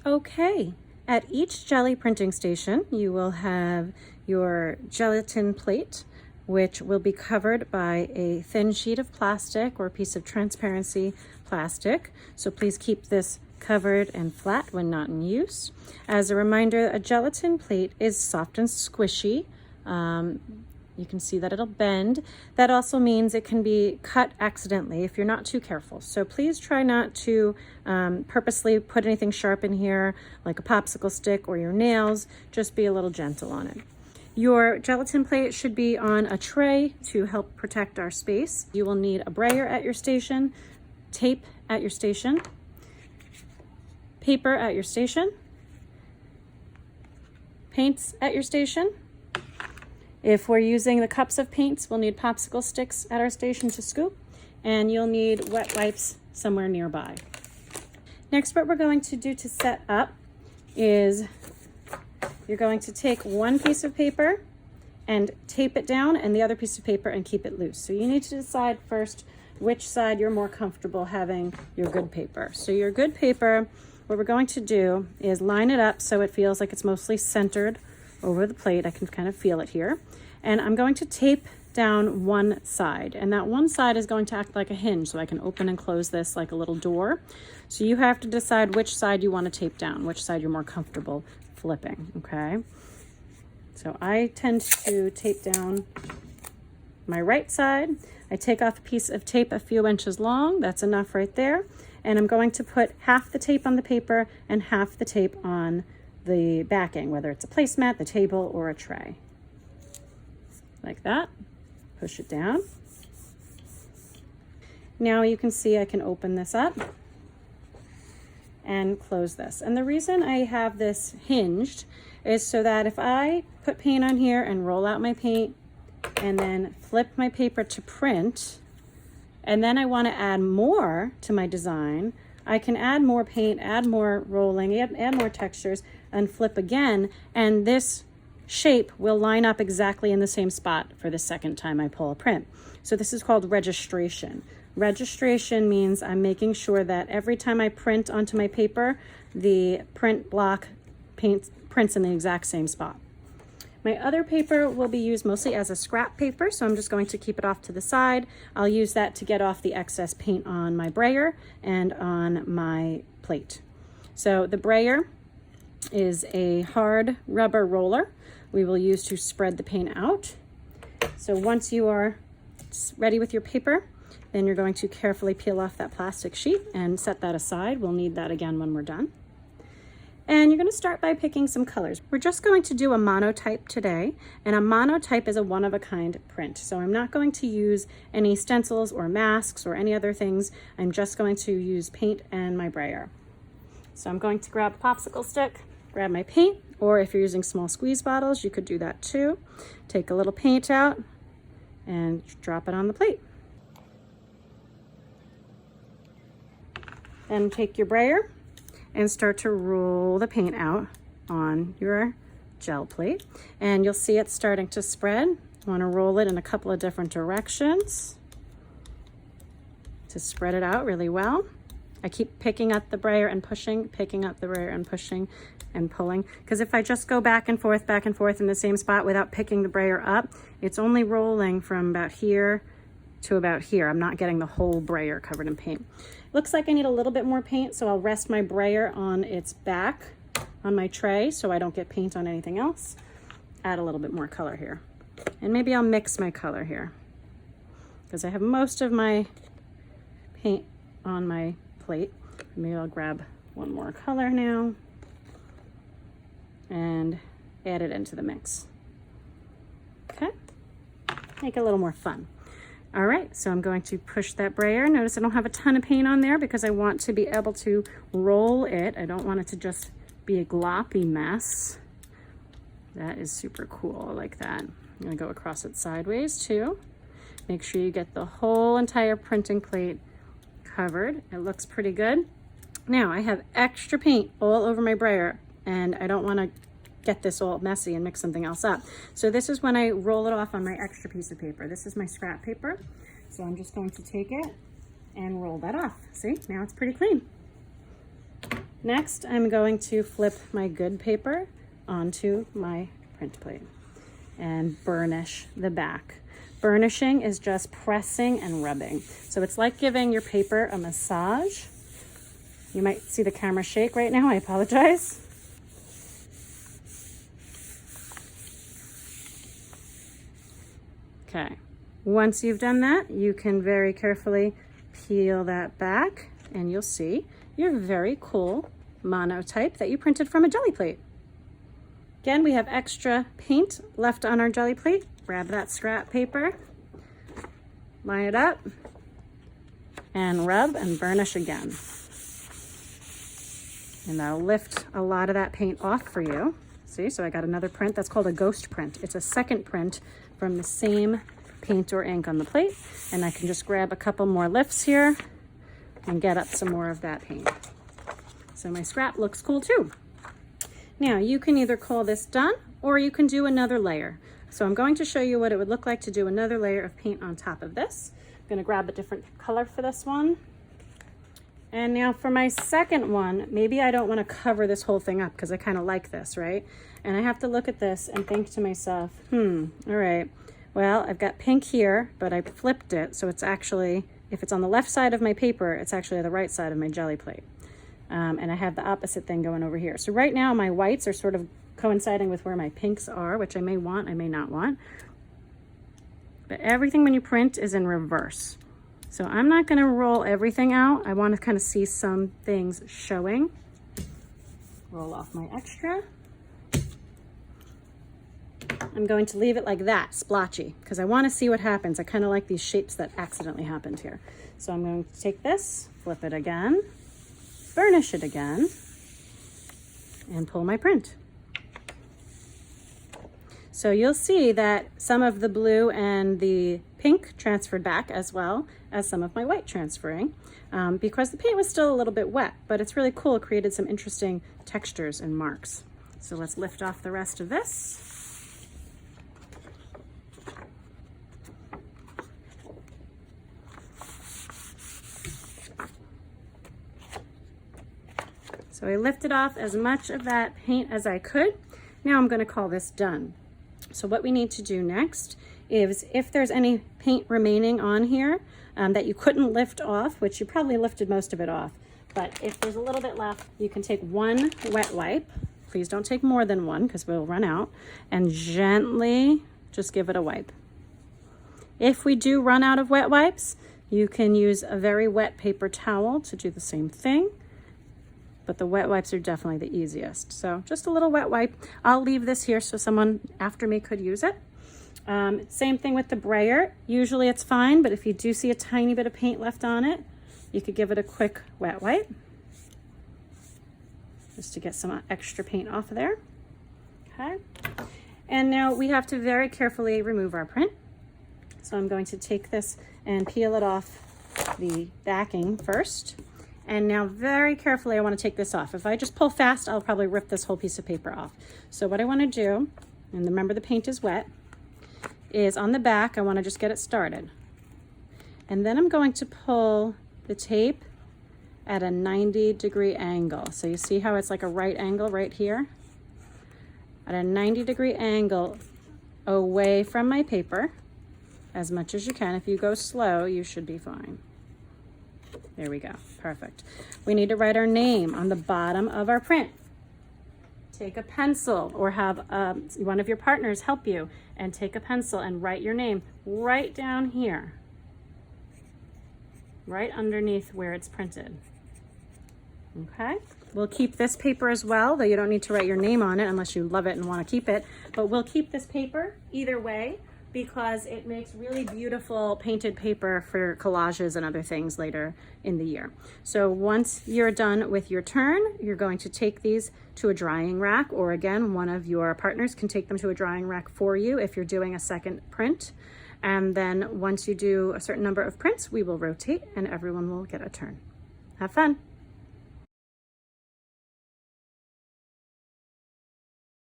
Okay, at each Gelli printing station, you will have your gelatin plate, which will be covered by a thin sheet of plastic or a piece of transparency plastic. So please keep this covered and flat when not in use. As a reminder, a gelatin plate is soft and squishy. You can see that it'll bend. That also means it can be cut accidentally if you're not too careful. So please try not to purposely put anything sharp in here, like a popsicle stick or your nails. Just be a little gentle on it. Your gelatin plate should be on a tray to help protect our space. You will need a brayer at your station, tape at your station, paper at your station, paints at your station. If we're using the cups of paints, we'll need popsicle sticks at our station to scoop, and you'll need wet wipes somewhere nearby. Next, what we're going to do to set up is you're going to take one piece of paper and tape it down and the other piece of paper and keep it loose. So you need to decide first which side you're more comfortable having your good paper. So your good paper, what we're going to do is line it up so it feels like it's mostly centered over the plate. I can kind of feel it here. And I'm going to tape down one side, and that one side is going to act like a hinge, so I can open and close this like a little door. So you have to decide which side you want to tape down, which side you're more comfortable flipping, okay? So I tend to tape down my right side. I take off a piece of tape a few inches long. That's enough right there. And I'm going to put half the tape on the paper and half the tape on the backing, whether it's a placemat, the table, or a tray. Like that. Push it down. Now you can see I can open this up and close this. And the reason I have this hinged is so that if I put paint on here and roll out my paint and then flip my paper to print, and then I want to add more to my design, I can add more paint, add more rolling, add more textures, and flip again, and this shape will line up exactly in the same spot for the second time I pull a print. So this is called registration. Registration means I'm making sure that every time I print onto my paper, the print block prints in the exact same spot. My other paper will be used mostly as a scrap paper, so I'm just going to keep it off to the side. I'll use that to get off the excess paint on my brayer and on my plate. So the brayer is a hard rubber roller we will use to spread the paint out. So once you are ready with your paper, then you're going to carefully peel off that plastic sheet and set that aside. We'll need that again when we're done. And you're going to start by picking some colors. We're just going to do a monotype today, and a monotype is a one-of-a-kind print. So I'm not going to use any stencils or masks or any other things. I'm just going to use paint and my brayer. So I'm going to grab a popsicle stick, grab my paint, or if you're using small squeeze bottles, you could do that too. Take a little paint out and drop it on the plate. Then take your brayer and start to roll the paint out on your gel plate. And you'll see it starting to spread. You want to roll it in a couple of different directions to spread it out really well. I keep picking up the brayer and pushing, picking up the brayer and pushing and pulling. Because if I just go back and forth in the same spot without picking the brayer up, it's only rolling from about here to about here. I'm not getting the whole brayer covered in paint. Looks like I need a little bit more paint, so I'll rest my brayer on its back on my tray so I don't get paint on anything else. Add a little bit more color here. And maybe I'll mix my color here because I have most of my paint on my plate. Maybe I'll grab one more color now and add it into the mix. Okay, make it a little more fun. All right, so I'm going to push that brayer. Notice I don't have a ton of paint on there because I want to be able to roll it. I don't want it to just be a gloppy mess. That is super cool, I like that. I'm gonna go across it sideways too. Make sure you get the whole entire printing plate covered. It looks pretty good. Now I have extra paint all over my brayer and I don't wanna get this all messy and mix something else up. So this is when I roll it off on my extra piece of paper. This is my scrap paper. So I'm just going to take it and roll that off. See, now it's pretty clean. Next, I'm going to flip my good paper onto my print plate and burnish the back. Burnishing is just pressing and rubbing. So it's like giving your paper a massage. You might see the camera shake right now, I apologize. Okay, once you've done that, you can very carefully peel that back and you'll see your very cool monotype that you printed from a Gelli plate. Again, we have extra paint left on our Gelli plate. Grab that scrap paper, line it up, and rub and burnish again. And that'll lift a lot of that paint off for you. See, so I got another print that's called a ghost print. It's a second print from the same paint or ink on the plate. And I can just grab a couple more lifts here and get up some more of that paint. So my scrap looks cool too. Now you can either call this done or you can do another layer. So I'm going to show you what it would look like to do another layer of paint on top of this. I'm going to grab a different color for this one. And now for my second one, maybe I don't want to cover this whole thing up because I kind of like this, right? And I have to look at this and think to myself, all right, well, I've got pink here, but I flipped it. So it's actually, if it's on the left side of my paper, it's actually the right side of my Gelli plate. And I have the opposite thing going over here. So right now my whites are sort of coinciding with where my pinks are, which I may want, I may not want. But everything when you print is in reverse. So I'm not going to roll everything out. I want to kind of see some things showing. Roll off my extra. I'm going to leave it like that, splotchy, because I want to see what happens. I kind of like these shapes that accidentally happened here. So I'm going to take this, flip it again, burnish it again, and pull my print. So you'll see that some of the blue and the pink transferred back as well as some of my white transferring because the paint was still a little bit wet, but it's really cool. It created some interesting textures and marks. So let's lift off the rest of this. So I lifted off as much of that paint as I could. Now I'm going to call this done. So what we need to do next is if there's any paint remaining on here that you couldn't lift off, which you probably lifted most of it off, but if there's a little bit left, you can take one wet wipe. Please don't take more than one because we'll run out, and gently just give it a wipe. If we do run out of wet wipes, you can use a very wet paper towel to do the same thing. But the wet wipes are definitely the easiest. So just a little wet wipe. I'll leave this here so someone after me could use it. Same thing with the brayer. Usually it's fine, but if you do see a tiny bit of paint left on it, you could give it a quick wet wipe just to get some extra paint off of there. Okay. And now we have to very carefully remove our print. So I'm going to take this and peel it off the backing first. And now very carefully, I want to take this off. If I just pull fast, I'll probably rip this whole piece of paper off. So what I want to do, and remember the paint is wet, is on the back, I want to just get it started. And then I'm going to pull the tape at a 90-degree angle. So you see how it's like a right angle right here? At a 90-degree angle away from my paper, as much as you can. If you go slow, you should be fine. There we go, perfect. We need to write our name on the bottom of our print. Take a pencil or have one of your partners help you and take a pencil and write your name right down here, right underneath where it's printed. Okay, we'll keep this paper as well, though you don't need to write your name on it unless you love it and want to keep it, but we'll keep this paper either way, because it makes really beautiful painted paper for collages and other things later in the year. So once you're done with your turn, you're going to take these to a drying rack, or again, one of your partners can take them to a drying rack for you if you're doing a second print. And then once you do a certain number of prints, we will rotate and everyone will get a turn. Have fun.